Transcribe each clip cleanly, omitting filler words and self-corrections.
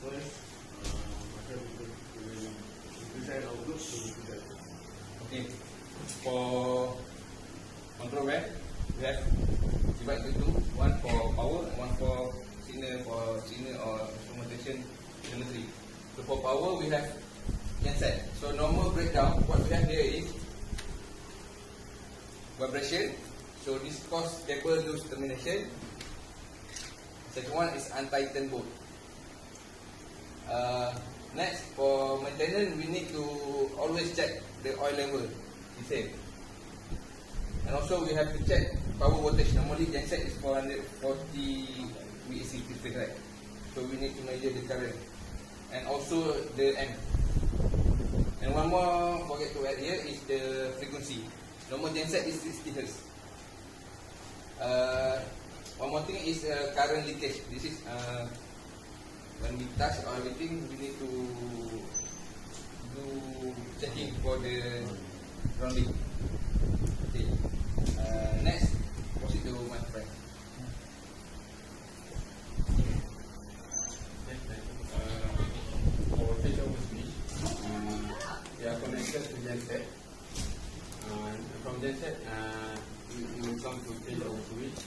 first, maka kita design our group to that. Okay. For control web, we have divided into two. One for power and one for signal or instrumentation telemetry. So for power, we have genset. So normal breakdown, what we have here is vibration. So this cause cable lose termination. Second one is untightened bolt. Next, for maintenance, we need to always check the oil level. The same. And also we have to check power voltage. Normally genset is 440 VAC filter, right? So we need to measure the current and also the amp. And one more forget to add here is the frequency. Normal genset is 60 Hz. One more thing is current leakage. This is when we touch or everything, we need to do checking for the ground leak. Okay. Next, proceed to my friend. For change over switch, they are connected to genset. From genset, you will come to change over switch,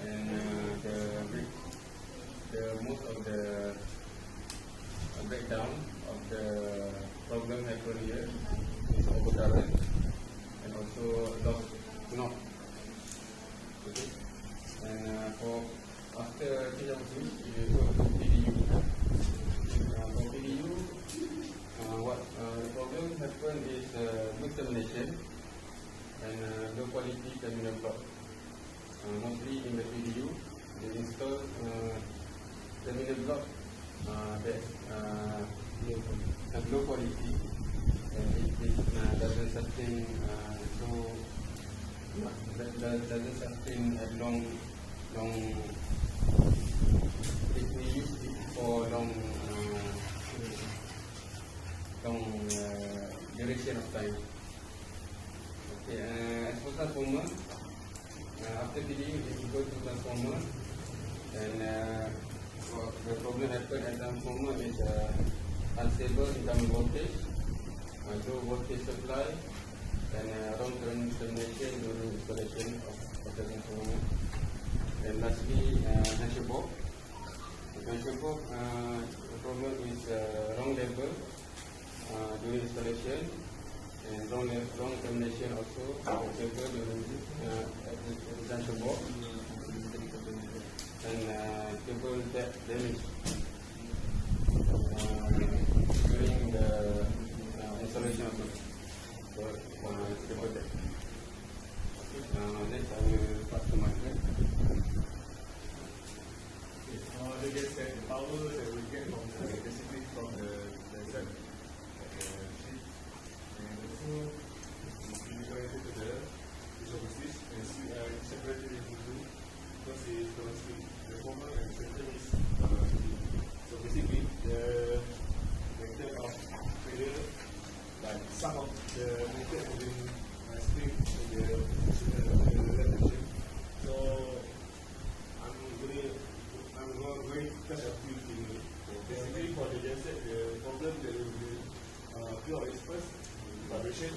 and most of the breakdown of the problem happen here is overcurrent and also loss knob. Okay, and for after change over switch, you go to PDU. For PDU, the problem happen is loose termination and low quality terminal block. Mostly in the PDU, they install terminal block that have low quality, and it doesn't sustain doesn't sustain a long if we use it for long duration of time. Okay, as for transformer, after PDU we go to transformer, and the problem happen at transformer is unstable incoming voltage, low voltage supply, and wrong termination during installation of the transformer. And lastly, tension box. The tension box, the problem is wrong level during installation, and wrong termination also of the cable during the tension box, and cable damage during the installation of the cable deck. Next, I will pass to my friend. The genset, the power that we get from basically from the genset, and also we connected to the switch and separated into two, because it is domestic. The former and center is so basically the method of failure, like some of the method within my spring in the retention. So I'm going to touch a few things. Basically for the genset, the problem that will be pure is first vibration,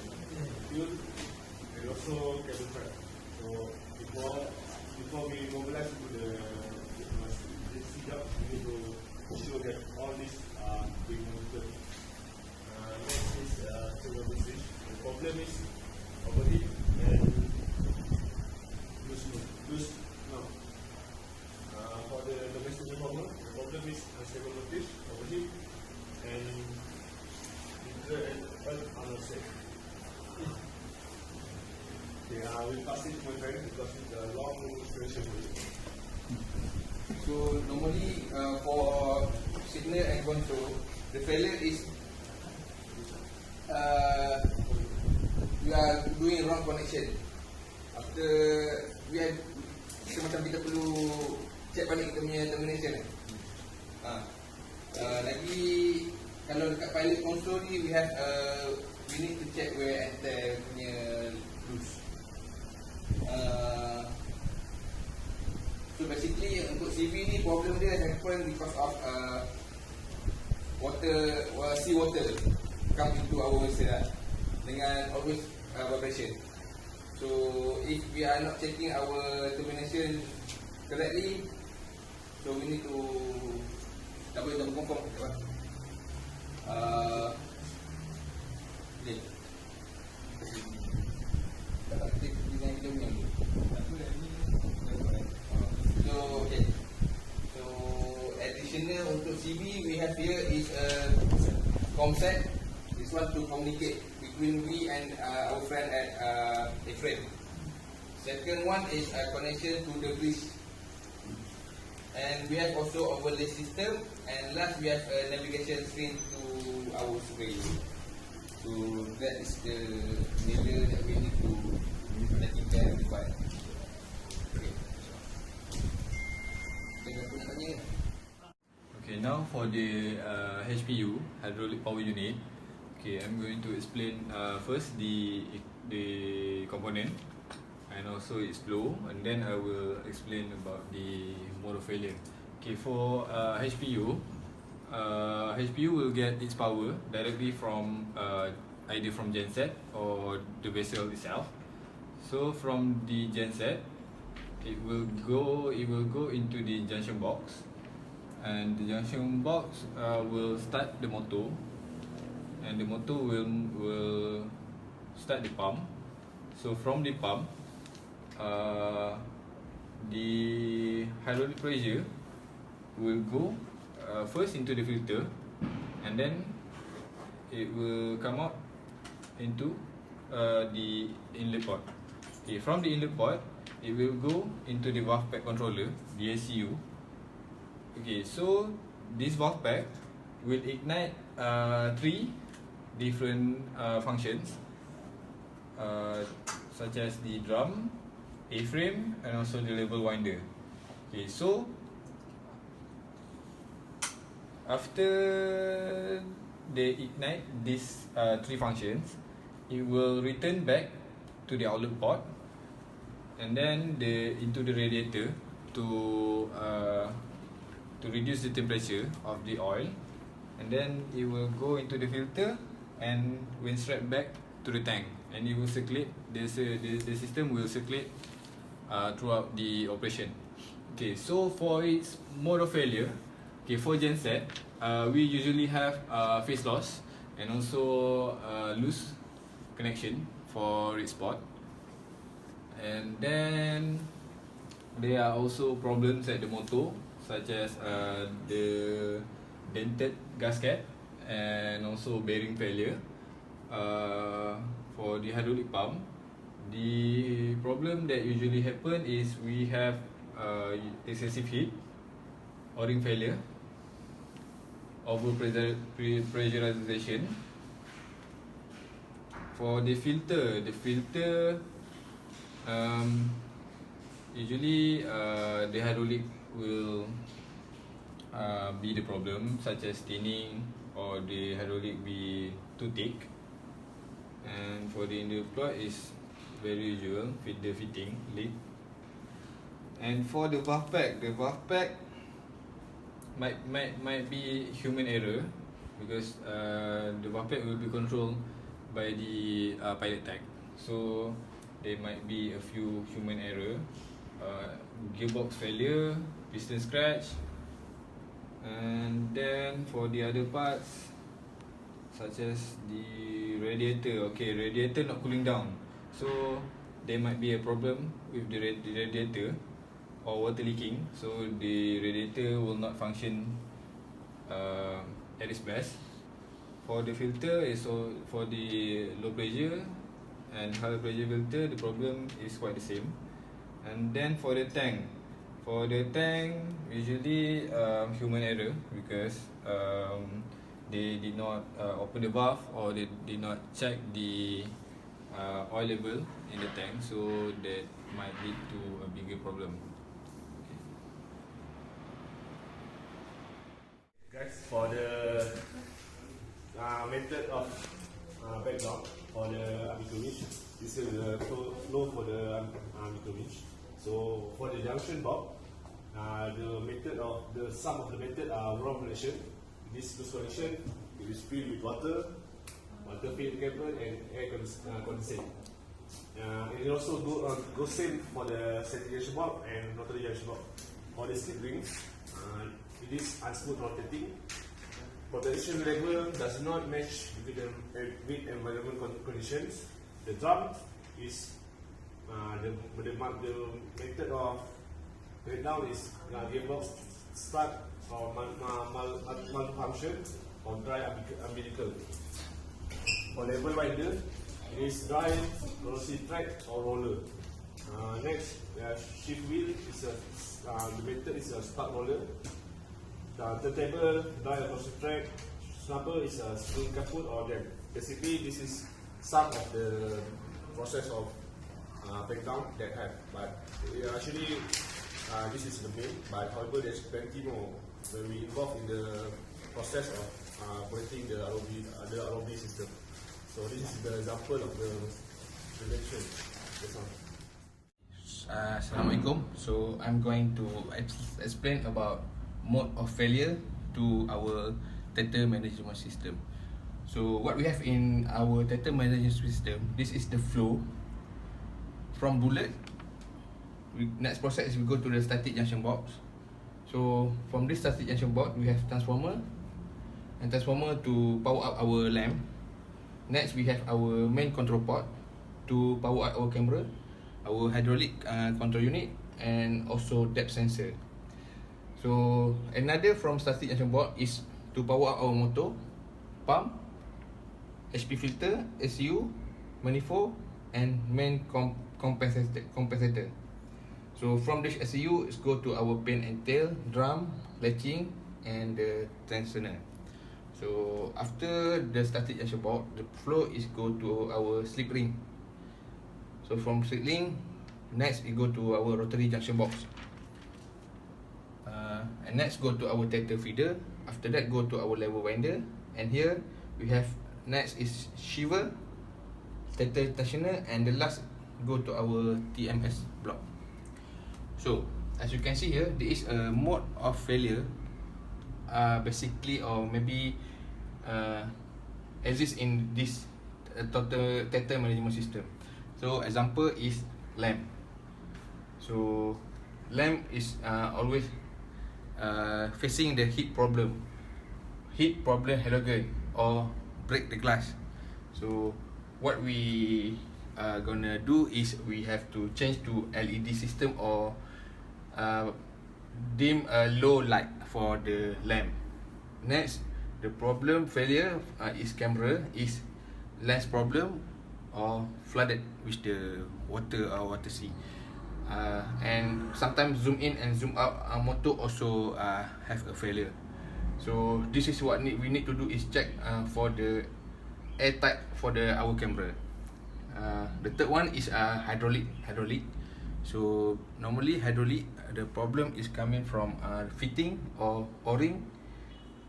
fuel, and also cable track. So before we mobilize to the setup, we need to ensure that all these are being monitored. Next is cable switch. The problem is overheat and loose knob. For the domestic transformer, the problem is unstable voltage, overheat, and meter and earth are not safe. Okay, we pass it to my friend because it's a long illustration. So normally for signal and control, the failure is we are doing wrong connection. After we are macam kita perlu check balik kita punya termination. Lagi kalau dekat pilot console ni we need to check where antenna punya loose. So basically untuk CV ni problem dia happen because of sea water come into our vessel dengan always vibration. So if we are not checking our termination correctly, so we need to double confirm. Okay. So okay. So additional untuk CB we have here is a comset. This one to communicate between we and our friend at A-frame. Second one is a connection to the bridge. And we have also overlay system. And last we have a navigation screen to our survey. So that is the layer that we need to identify. Okay. Okay, now for the HPU, hydraulic power unit. Okay, I'm going to explain first the component and also its flow, and then I will explain about the mode of failure. Okay, for HPU, HPU will get its power directly from either from genset or the vessel itself. So from the genset, it will go into the junction box, and the junction box will start the motor, and the motor will start the pump. So from the pump, the hydraulic pressure will go first into the filter, and then it will come out into the inlet port. Okay, from the inlet port, it will go into the valve pack controller, the ACU. Okay, so this valve pack will ignite three different functions, such as the drum, A-frame, and also the level winder. Okay, so after they ignite these three functions, it will return back to the outlet port, and then into the radiator to reduce the temperature of the oil, and then it will go into the filter and when strapped back to the tank, and it will circulate. The system will circulate throughout the operation. Okay, so for its mode of failure, okay, for genset, we usually have phase loss and also loose connection for its port, and then there are also problems at the motor, such as the dented gasket and also bearing failure. For the hydraulic pump, the problem that usually happen is we have excessive heat, o-ring failure, over pressurization. For the filter, usually the hydraulic will be the problem, such as thinning or the hydraulic be too thick. And for the inlet plug is very usual, the fitting leak. And for the valve pack might be human error, because the valve pack will be controlled by the pilot tag. So there might be a few human error, gearbox failure, piston scratch, and then for the other parts, such as the radiator. Okay, radiator not cooling down, so there might be a problem with the radiator or water leaking, so the radiator will not function at its best. For the filter is for the low pressure and high pressure filter, the problem is quite the same. And then for the tank, usually human error, because they did not open the valve, or they did not check the oil level in the tank, so that might lead to a bigger problem. Guys, for the method of breakdown for the ammeter winch, this is the flow for the ammeter winch. So for the junction box, the sum of the method are wrong connection, this condition, it is filled with water filled cable and air condensate. And it also go same for the saturation bulb and rotary junction bulb. For the slip rings, it is unsmooth rotating. Protection level does not match with environment conditions. The drum is the method of breakdown is gearbox start or malfunction or dry umbilical. For level winder, it is dry corrosive track or roller. Next, shift wheel is the method is a start roller. Turntable, dry corrosive track. Snubber is a spring kaput or dam. Basically, this is some of the process of breakdown that have. But actually, this is the main. But however, there's plenty more when we involve in the process of operating the ROV system. So this is the example of the prevention. That's all. Assalamualaikum. So I'm going to explain about mode of failure to our data management system. So what we have in our data management system, this is the flow from bullet. Next process is we go to the static junction box. So from this static junction box, we have transformer and transformer to power up our lamp. Next, we have our main control port to power up our camera, our hydraulic control unit, and also depth sensor. So another from static junction board is to power up our motor, pump, HP filter, SU, manifold, and main compensator. So from this SU, it's go to our pin and tail, drum, latching, and the tensioner. So after the static junction board, the flow is go to our slip ring. So from slip ring, next we go to our rotary junction box. And next go to our data feeder. After that go to our level winder. And here we have next is shiver, data tensioner, and the last go to our TMS block. So as you can see here, there is a mode of failure. Basically, or maybe exist in this total data management system. So example is lamp. So lamp is always facing the heat problem halogen or break the glass. So what we are gonna do is we have to change to LED system or dim a low light for the lamp. Next, the problem failure is camera, is lens problem or flooded with the water or water sea. And sometimes zoom in and zoom out motor also have a failure. So this is what we need to do is check for the airtight for our camera. The third one is hydraulic. So normally hydraulic, the problem is coming from fitting or o-ring,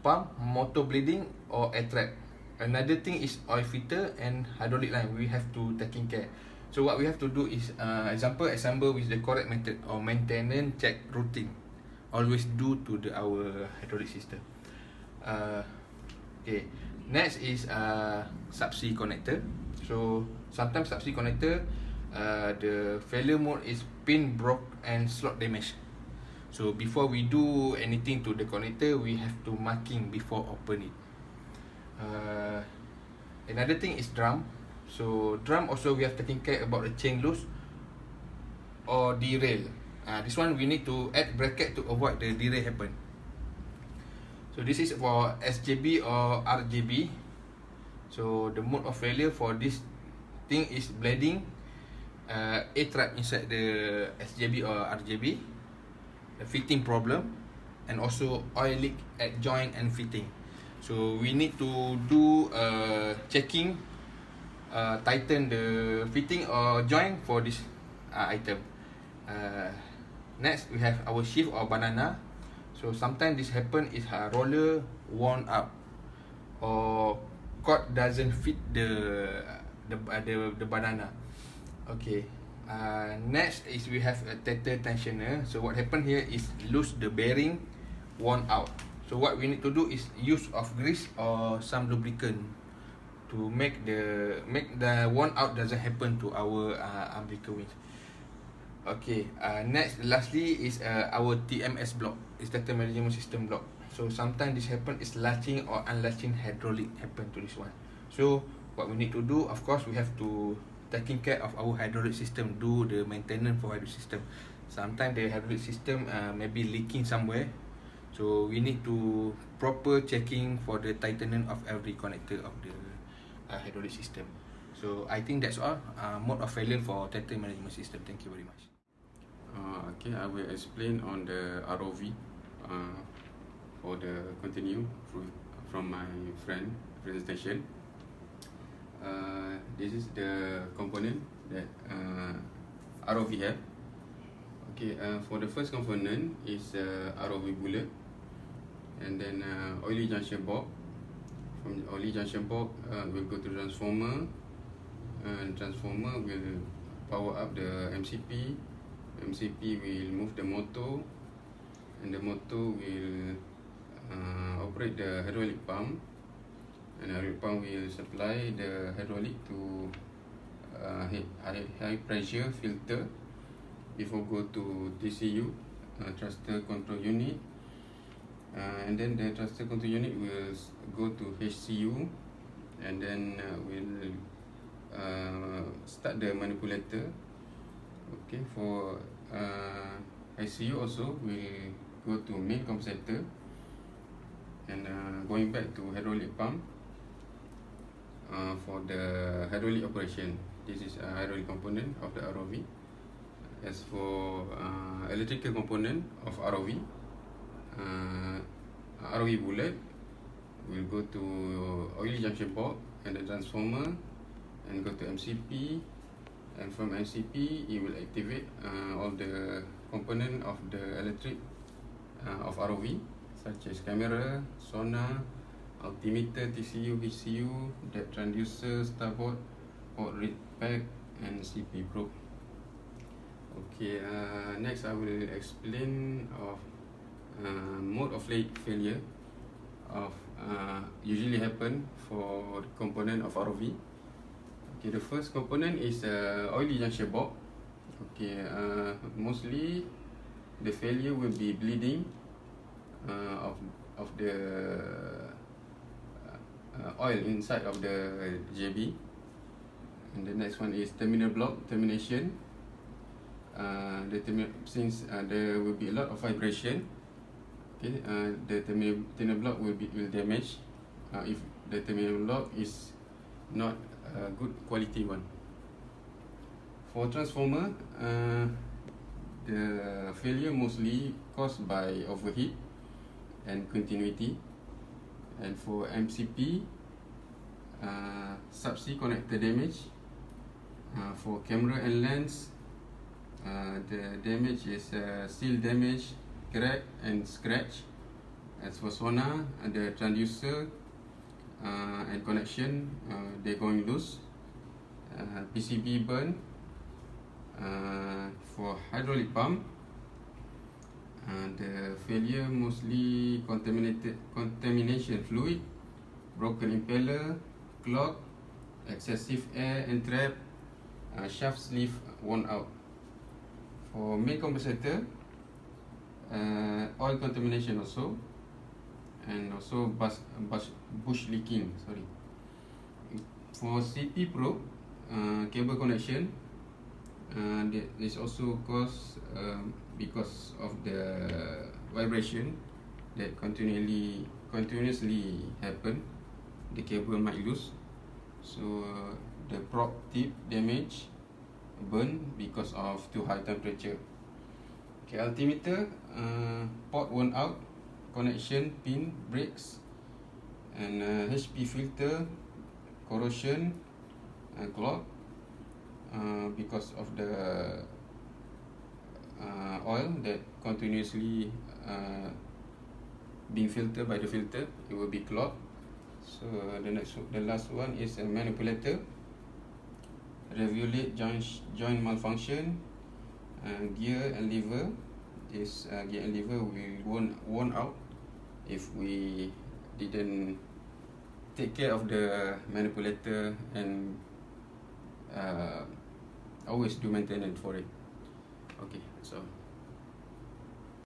pump, motor bleeding, or air trap. Another thing is oil filter and hydraulic line. We have to taking care. So what we have to do is example assemble with the correct method or maintenance check routine. Always do to our hydraulic system. Okay. Next is subsea connector. So sometimes subsea connector the failure mode is pin broke and slot damage. So before we do anything to the connector, we have to marking before open it. Another thing is drum. So drum also we have taken care about the chain loose or derail. This one we need to add bracket to avoid the derail happen. So this is for SJB or RJB. So the mode of failure for this thing is bleeding, air trap inside the SJB or RJB, the fitting problem, and also oil leak at joint and fitting. So we need to do checking, tighten the fitting or joint for this item. Next we have our shift or banana. So sometimes this happen is roller worn up or cord doesn't fit the banana. Okay. Next is we have a tether tensioner. So what happened here is lose the bearing, worn out. So what we need to do is use of grease or some lubricant to make the worn out doesn't happen to our umbilical wings. Okay, lastly is our TMS block, is Tactile Management System block. So sometimes this happen is latching or unlatching hydraulic happen to this one. So what we need to do, of course, we have to taking care of our hydraulic system, do the maintenance for hydraulic system. Sometimes the hydraulic system may be leaking somewhere. So we need to proper checking for the tightening of every connector of the hydraulic system. So I think that's all. Mode of failure for tactile management system. Thank you very much. Okay, I will explain on the ROV for the continue from my friend presentation. This is the component that ROV have. Okay, for the first component is ROV bullet, and then oily junction box. From the oily junction box, we'll go to transformer, and transformer will power up the MCP. MCP will move the motor, and the motor will operate the hydraulic pump, and the hydraulic pump will supply the hydraulic to high pressure filter before go to TCU, thruster control unit, and then the thruster control unit will go to HCU, and then will start the manipulator. Okay, for HCU also will go to main compensator, and going back to hydraulic pump for the hydraulic operation. This is a hydraulic component of the ROV. As for electrical component of ROV, ROV bullet will go to oily junction box and the transformer, and go to MCP, and from MCP it will activate all the component of the electric of ROV, such as camera, sonar, altimeter, TCU, HCU, depth transducer, starboard, port read pack, and CP probe. Okay, next I will explain of mode of failure of usually happen for the component of ROV. Okay, the first component is oily junction box. Okay, mostly the failure will be bleeding of the oil inside of the JB. And the next one is terminal block termination. Since there will be a lot of vibration, okay, the terminal block will damage if the terminal block is not a good quality one. For transformer, the failure mostly caused by overheat and continuity. And for MCP, subsea connector damage. For camera and lens, the damage is seal damage, crack and scratch. As for sonar, the transducer and connection, they're going loose. PCB burn. For hydraulic pump, the failure mostly contamination fluid, broken impeller, clog, excessive air entrap, shaft sleeve worn out. For main compensator, oil contamination also, and also bush leaking. Sorry. For CP probe, cable connection, this also caused because of the vibration that continuously happen. The cable might loose, so the probe tip damage, burn because of too high temperature. Okay, altimeter, port worn out, connection pin breaks, and HP filter corrosion, clog because of the oil that continuously being filtered by the filter, it will be clogged. So the last one is a manipulator, regulate joint malfunction, gear and lever. This gear and lever will worn out if we didn't take care of the manipulator and always do maintenance for it. Okay, so